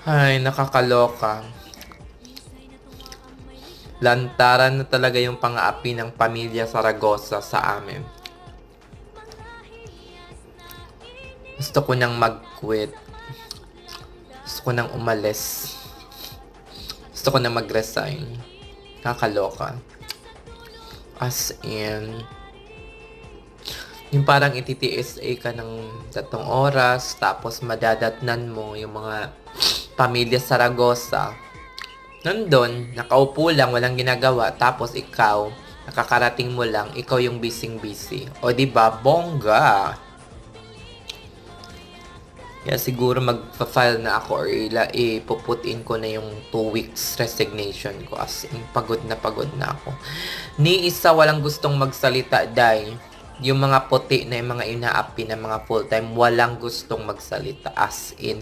Ay, nakakaloka. Lantaran na talaga yung pang-aapi ng pamilya Saragosa sa amin. Gusto ko nang mag-quit. Gusto ko nang umalis. Gusto ko nang mag-resign. Nakakaloka. As in, yung parang ititiis ka ng 3 oras, tapos madadatnan mo yung mga pamilya Saragosa. Nandun, nakaupo lang, walang ginagawa, tapos ikaw, nakakarating mo lang, ikaw yung busy-busy. O diba, bongga! Kaya siguro mag-file na ako or ipuputin ko na yung 2 weeks resignation ko, as in, pagod na ako. Ni isa walang gustong magsalita, dahil yung mga puti na yung mga inaapi na mga full-time, walang gustong magsalita, as in,